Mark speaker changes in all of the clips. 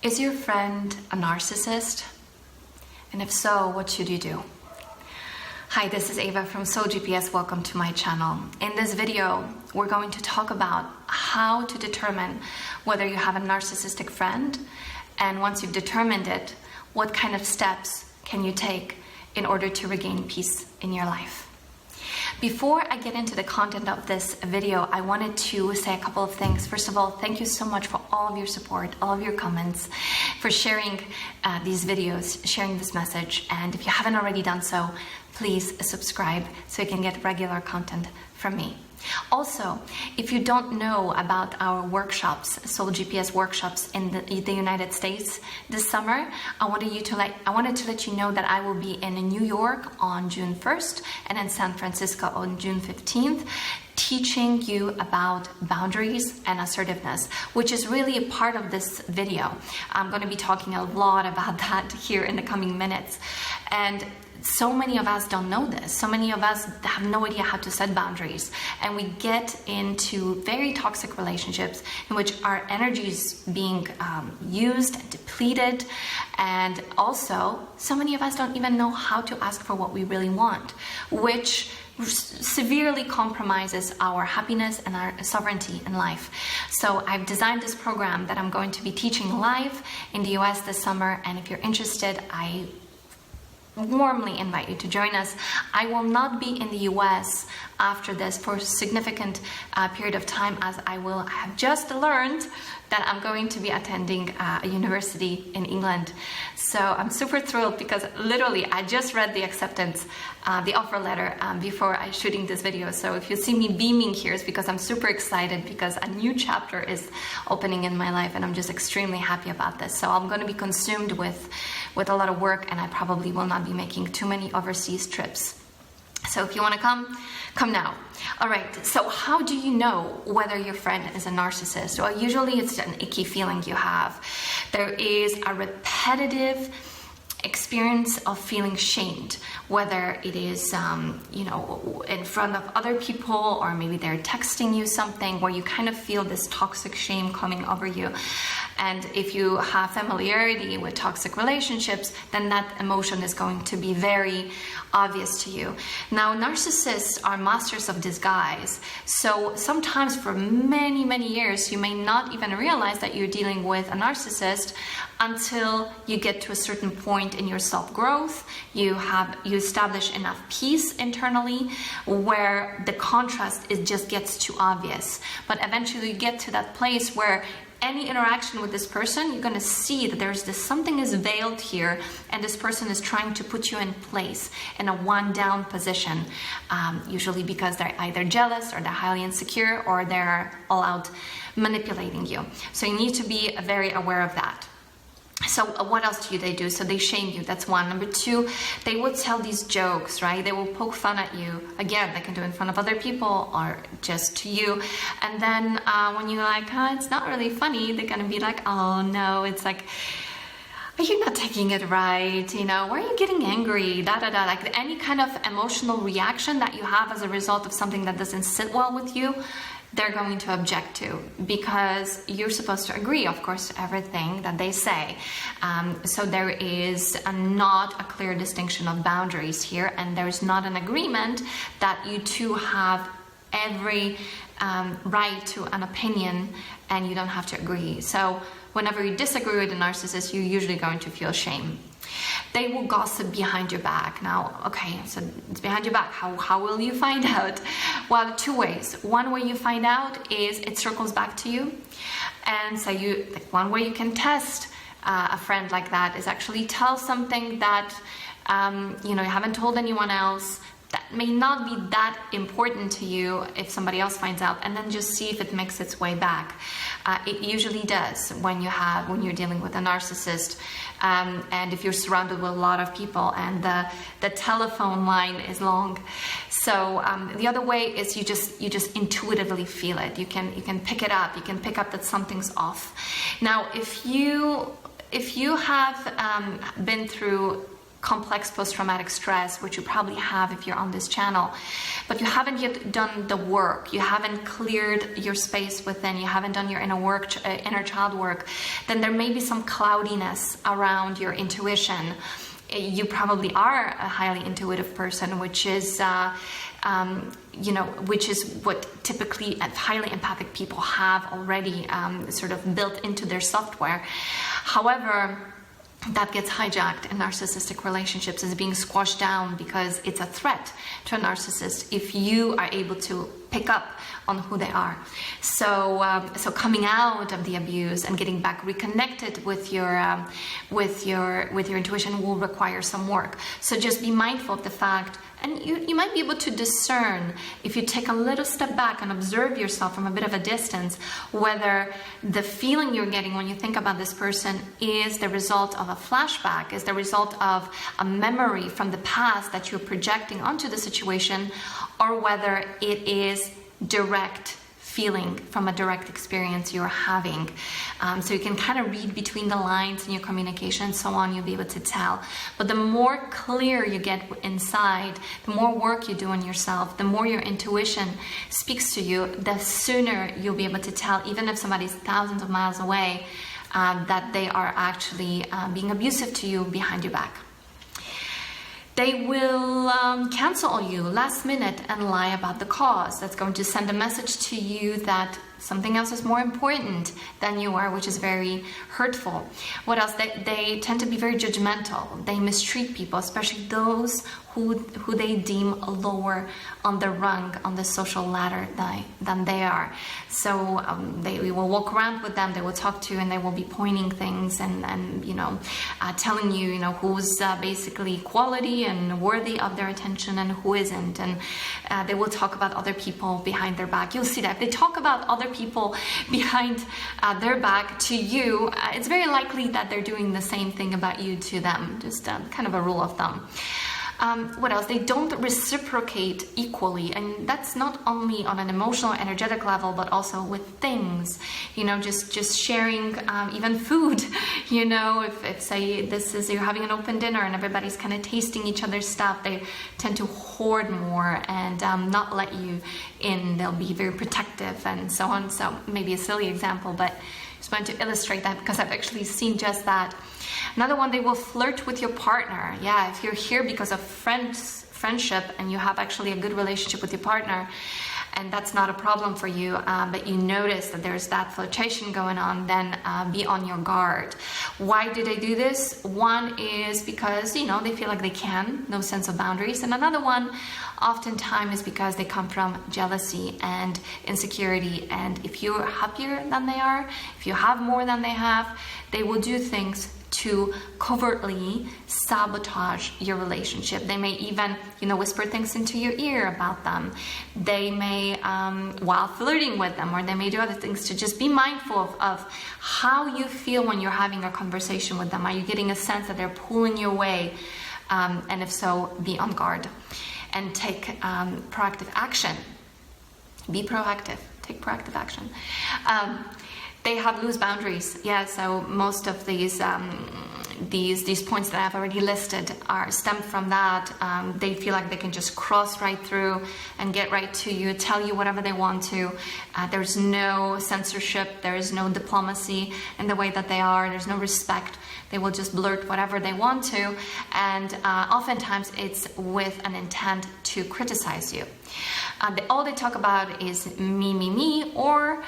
Speaker 1: Is your friend a narcissist? And if so, what should you do? Hi, this is Ava from Soul GPS. Welcome to my channel. In this video, we're going to talk about how to determine whether you have a narcissistic friend, and once you've determined it, what kind of steps can you take in order to regain peace in your life. Before I get into the content of this video, I wanted to say a couple of things. First of all, thank you so much for all of your support, all of your comments, for sharing these videos, sharing this message. And if you haven't already done so, please subscribe so you can get regular content from me. Also, if you don't know about our workshops, Soul GPS workshops in the United States this summer, I wanted to let you know that I will be in New York on June 1st and in San Francisco on June 15th, teaching you about boundaries and assertiveness, which is really a part of this video. I'm going to be talking a lot about that here in the coming minutes. And so many of us don't know this. So many of us have no idea how to set boundaries. And we get into very toxic relationships in which our energy is being used and depleted. And also, so many of us don't even know how to ask for what we really want, which severely compromises our happiness and our sovereignty in life. So I've designed this program that I'm going to be teaching live in the US this summer. And if you're interested, I warmly invite you to join us. I will not be in the US after this for a significant period of time, as I have just learned that I'm going to be attending a university in England. So I'm super thrilled because literally I just read the acceptance, the offer letter before I shooting this video. So if you see me beaming here, it's because I'm super excited because a new chapter is opening in my life and I'm just extremely happy about this. So I'm going to be consumed with a lot of work, and I probably will not be making too many overseas trips. So if you want to come now. All right, so how do you know whether your friend is a narcissist? Well, usually it's an icky feeling you have. There is a repetitive experience of feeling shamed, whether it is in front of other people, or maybe they're texting you something where you kind of feel this toxic shame coming over you. And if you have familiarity with toxic relationships, then that emotion is going to be very obvious to you. Now, narcissists are masters of disguise. So sometimes for many, many years, you may not even realize that you're dealing with a narcissist until you get to a certain point in your self-growth. You establish enough peace internally where the contrast just gets too obvious. But eventually you get to that place where any interaction with this person, you're going to see that there's something is veiled here, and this person is trying to put you in place in a one-down position, usually because they're either jealous or they're highly insecure or they're all out manipulating you. So you need to be very aware of that. So what else do they do? So they shame you. That's one. Number two, they will tell these jokes, right? They will poke fun at you. Again, they can do it in front of other people or just to you. And then when you're like, it's not really funny, they're going to be like, oh no, it's like, are you not taking it right? Why are you getting angry? Like any kind of emotional reaction that you have as a result of something that doesn't sit well with you, they're going to object to, because you're supposed to agree, of course, to everything that they say. So there is not a clear distinction of boundaries here, and there's not an agreement that you two have every right to an opinion and you don't have to agree. So whenever you disagree with a narcissist, you're usually going to feel shame. They will gossip behind your back. Now, okay, so it's behind your back. How will you find out? Well, two ways. One way you find out is it circles back to you. And so one way you can test a friend like that is actually tell something that you haven't told anyone else, that may not be that important to you if somebody else finds out, and then just see if it makes its way back. It usually does when you're dealing with a narcissist, and if you're surrounded with a lot of people and the telephone line is long. So the other way is you just intuitively feel it. You can pick it up. You can pick up that something's off. Now, if you have been through complex post-traumatic stress, which you probably have if you're on this channel, but you haven't yet done the work, you haven't cleared your space within, you haven't done your inner child work, then there may be some cloudiness around your intuition. You probably are a highly intuitive person, which is which is what typically highly empathic people have already sort of built into their software. However, that gets hijacked in narcissistic relationships, is being squashed down because it's a threat to a narcissist if you are able to pick up on who they are. So coming out of the abuse and getting back reconnected with your intuition will require some work. So just be mindful of the fact, and you might be able to discern if you take a little step back and observe yourself from a bit of a distance, whether the feeling you're getting when you think about this person is the result of a flashback, is the result of a memory from the past that you're projecting onto the situation, or whether it is direct feeling from a direct experience you're having. So you can kind of read between the lines in your communication and so on, you'll be able to tell. But the more clear you get inside, the more work you do on yourself, the more your intuition speaks to you, the sooner you'll be able to tell, even if somebody's thousands of miles away, that they are actually being abusive to you behind your back. They will cancel you last minute and lie about the cause. That's going to send a message to you that something else is more important than you are, which is very hurtful. What else? They tend to be very judgmental. They mistreat people, especially those who they deem lower on the rung, on the social ladder than they are. So they will walk around with them, they will talk to you, and they will be pointing things and telling you, who's basically quality and worthy of their attention and who isn't. And they will talk about other people behind their back. You'll see that if they talk about other people behind their back to you, it's very likely that they're doing the same thing about you to them. Just kind of a rule of thumb. What else? They don't reciprocate equally, and that's not only on an emotional, energetic level, but also with things. Just sharing even food. If say you're having an open dinner and everybody's kind of tasting each other's stuff, they tend to hoard more and not let you in. They'll be very protective and so on. So maybe a silly example, but just wanted to illustrate that because I've actually seen just that. Another one, they will flirt with your partner. Yeah, if you're here because of friendship and you have actually a good relationship with your partner, and that's not a problem for you, but you notice that there's that flirtation going on, then be on your guard. Why do they do this? One is because, they feel like they can, no sense of boundaries. And another one, oftentimes, is because they come from jealousy and insecurity. And if you're happier than they are, if you have more than they have, they will do things to covertly sabotage your relationship. They may even, whisper things into your ear about them. They may, while flirting with them, or they may do other things to just be mindful of how you feel when you're having a conversation with them. Are you getting a sense that they're pulling you away? And if so, be on guard and take proactive action. Be proactive. Take proactive action. They have loose boundaries. Yeah, so most of these points that I've already listed stem from that. They feel like they can just cross right through and get right to you, tell you whatever they want to. There's no censorship. There is no diplomacy in the way that they are. There's no respect. They will just blurt whatever they want to, and oftentimes it's with an intent to criticize you. All they talk about is me, or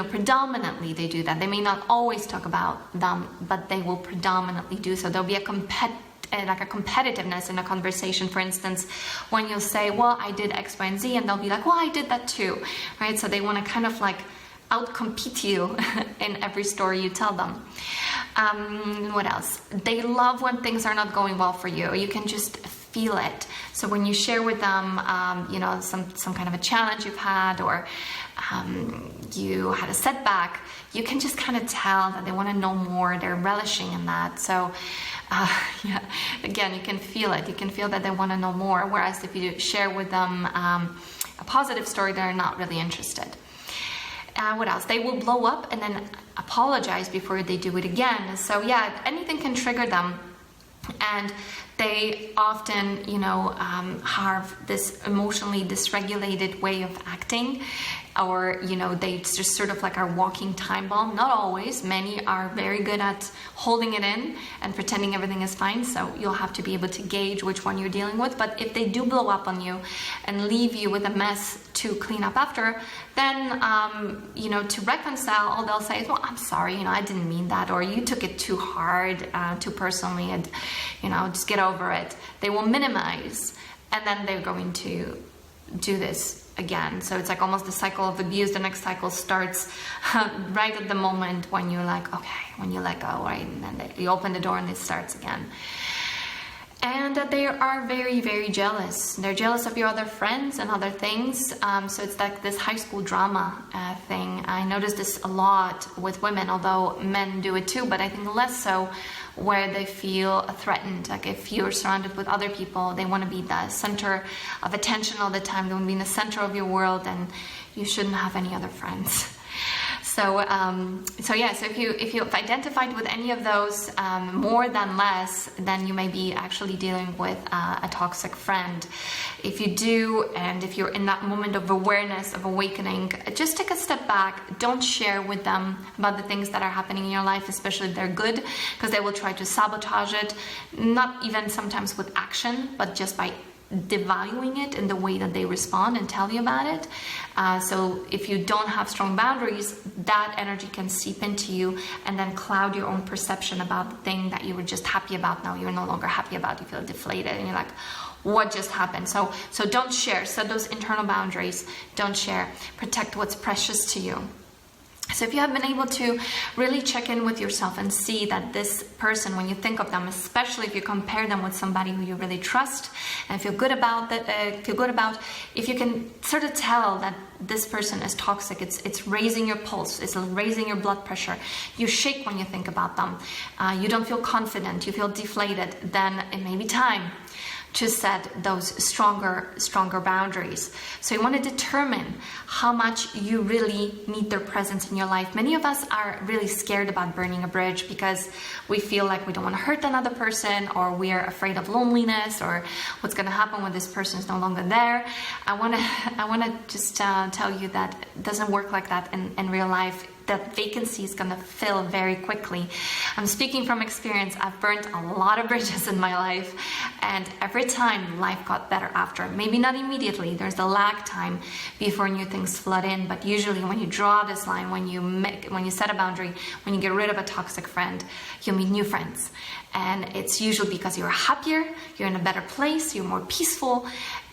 Speaker 1: predominantly they do that. They may not always talk about them, but they will predominantly do so. There'll be a competitiveness in a conversation. For instance, when you'll say, well, I did X, Y, and Z, and they'll be like, well, I did that too, right? So they want to kind of like outcompete you in every story you tell them. What else? They love when things are not going well for you. You can just feel it. So when you share with them, some kind of a challenge you've had, or you had a setback, you can just kind of tell that they want to know more. They're relishing in that. So again, you can feel it. You can feel that they want to know more. Whereas if you share with them a positive story, they're not really interested. What else? They will blow up and then apologize before they do it again. So yeah, anything can trigger them. And they often, have this emotionally dysregulated way of acting, or, they just sort of like are walking time bomb. Not always. Many are very good at holding it in and pretending everything is fine. So you'll have to be able to gauge which one you're dealing with. But if they do blow up on you and leave you with a mess to clean up after, then, to reconcile, all they'll say is, well, I'm sorry, I didn't mean that, or you took it too hard, too personally, and, just get over it. They will minimize, and then they're going to do this again. So it's like almost the cycle of abuse. The next cycle starts right at the moment when you're like, okay, when you let go, right? And then you open the door and it starts again. And they are very, very jealous. They're jealous of your other friends and other things. So it's like this high school drama thing. I notice this a lot with women, although men do it too, but I think less so, where they feel threatened. Like if you're surrounded with other people, they want to be the center of attention all the time. They want to be in the center of your world, and you shouldn't have any other friends. So if you've identified with any of those, more than less, then you may be actually dealing with a toxic friend. If you do, and if you're in that moment of awareness, of awakening, just take a step back. Don't share with them about the things that are happening in your life, especially if they're good, because they will try to sabotage it, not even sometimes with action, but just by devaluing it in the way that they respond and tell you about it. So if you don't have strong boundaries, that energy can seep into you and then cloud your own perception about the thing that you were just happy about. Now you're no longer happy about. You feel deflated and you're like, what just happened? So don't share. Set those internal boundaries. Don't share. Protect what's precious to you. So if you have been able to really check in with yourself and see that this person, when you think of them, especially if you compare them with somebody who you really trust and feel good about, if you can sort of tell that this person is toxic, it's raising your pulse, it's raising your blood pressure, you shake when you think about them, you don't feel confident, you feel deflated, then it may be time to set those stronger boundaries. So you want to determine how much you really need their presence in your life. Many of us are really scared about burning a bridge because we feel like we don't want to hurt another person, or we are afraid of loneliness, or what's going to happen when this person is no longer there. I want to just tell you that it doesn't work like that in real life. That vacancy is going to fill very quickly. I'm speaking from experience. I've burnt a lot of bridges in my life, and every time life got better after. Maybe not immediately. There's a lag time before new things flood in, but usually when you draw this line, when you set a boundary, when you get rid of a toxic friend, you'll meet new friends. And it's usually because you're happier, you're in a better place, you're more peaceful,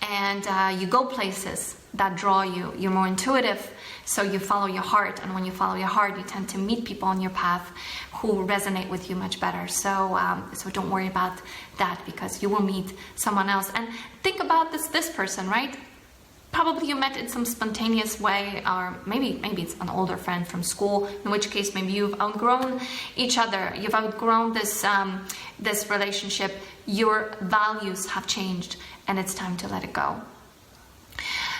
Speaker 1: and you go places that draw you. You're more intuitive, so you follow your heart, and when you follow your heart, you tend to meet people on your path who resonate with you much better. So don't worry about that, because you will meet someone else. And think about this person, right? Probably you met in some spontaneous way, or maybe it's an older friend from school, in which case maybe you've outgrown each other, you've outgrown this relationship, your values have changed, and it's time to let it go.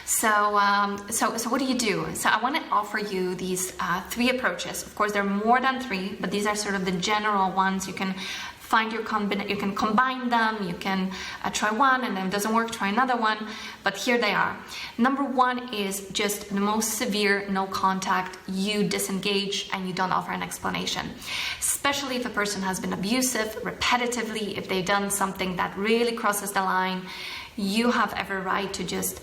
Speaker 1: So what do you do? So I want to offer you these 3 approaches. Of course, there are more than 3, but these are sort of the general ones. You can find you can combine them. You can try one, and then it doesn't work, try another one. But here they are. Number 1 is just the most severe, no contact. You disengage and you don't offer an explanation. Especially if a person has been abusive repetitively, if they've done something that really crosses the line, you have every right to just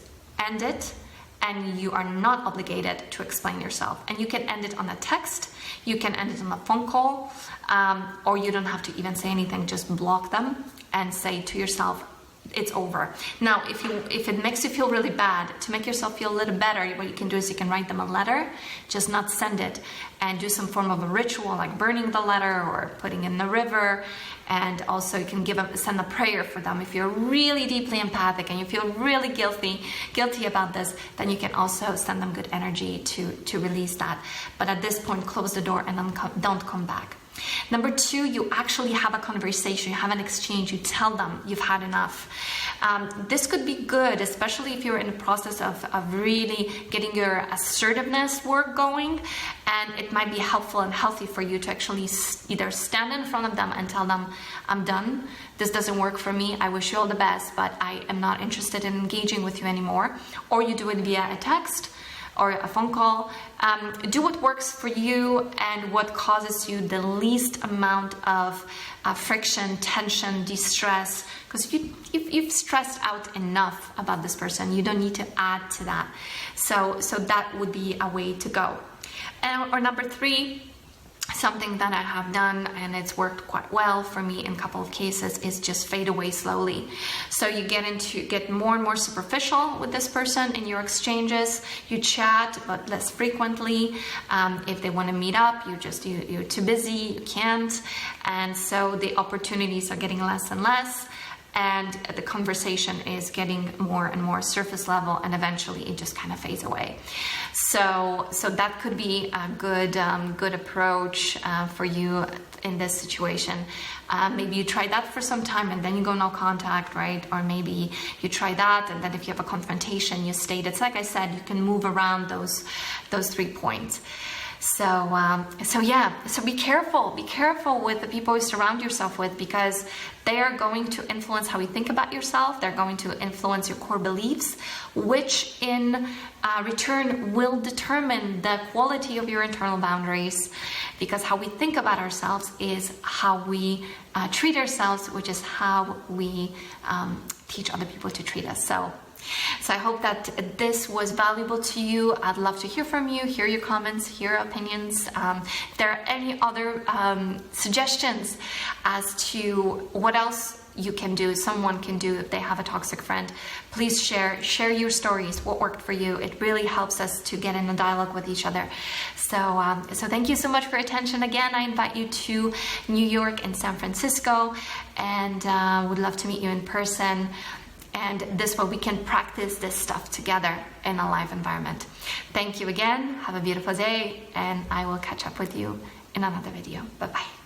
Speaker 1: end it, and you are not obligated to explain yourself. And you can end it on a text, you can end it on a phone call, or you don't have to even say anything, just block them and say to yourself, it's over. Now, if it makes you feel really bad, to make yourself feel a little better, what you can do is you can write them a letter, just not send it, and do some form of a ritual like burning the letter or putting it in the river. And also you can send a prayer for them. If you're really deeply empathic and you feel really guilty about this, then you can also send them good energy to release that. But at this point, close the door and don't come back. Number 2, you actually have a conversation, you have an exchange, you tell them you've had enough. This could be good, especially if you're in the process of really getting your assertiveness work going, and it might be helpful and healthy for you to actually either stand in front of them and tell them, I'm done, this doesn't work for me, I wish you all the best, but I am not interested in engaging with you anymore. Or you do it via a text or a phone call. Do what works for you and what causes you the least amount of friction, tension, distress, because you've stressed out enough about this person. You don't need to add to that. So that would be a way to go. Or number 3, something that I have done and it's worked quite well for me in a couple of cases is just fade away slowly. So you get more and more superficial with this person in your exchanges. You chat, but less frequently. If they want to meet up, you're too busy, you can't. And so the opportunities are getting less and less, and the conversation is getting more and more surface level, and eventually it just kind of fades away. So that could be a good approach for you in this situation. Maybe you try that for some time and then you go no contact, right? Or maybe you try that and then if you have a confrontation, you state. It's like I said, you can move around those 3 points. So be careful with the people you surround yourself with, because they are going to influence how you think about yourself. They're going to influence your core beliefs, which in return will determine the quality of your internal boundaries, because how we think about ourselves is how we treat ourselves, which is how we teach other people to treat us. So I hope that this was valuable to you. I'd love to hear from you, hear your comments, hear your opinions. If there are any other suggestions as to what else you can do, someone can do if they have a toxic friend, please share your stories, what worked for you. It really helps us to get in a dialogue with each other. So thank you so much for your attention. Again, I invite you to New York and San Francisco, and would love to meet you in person. And this way we can practice this stuff together in a live environment. Thank you again. Have a beautiful day, and I will catch up with you in another video. Bye-bye.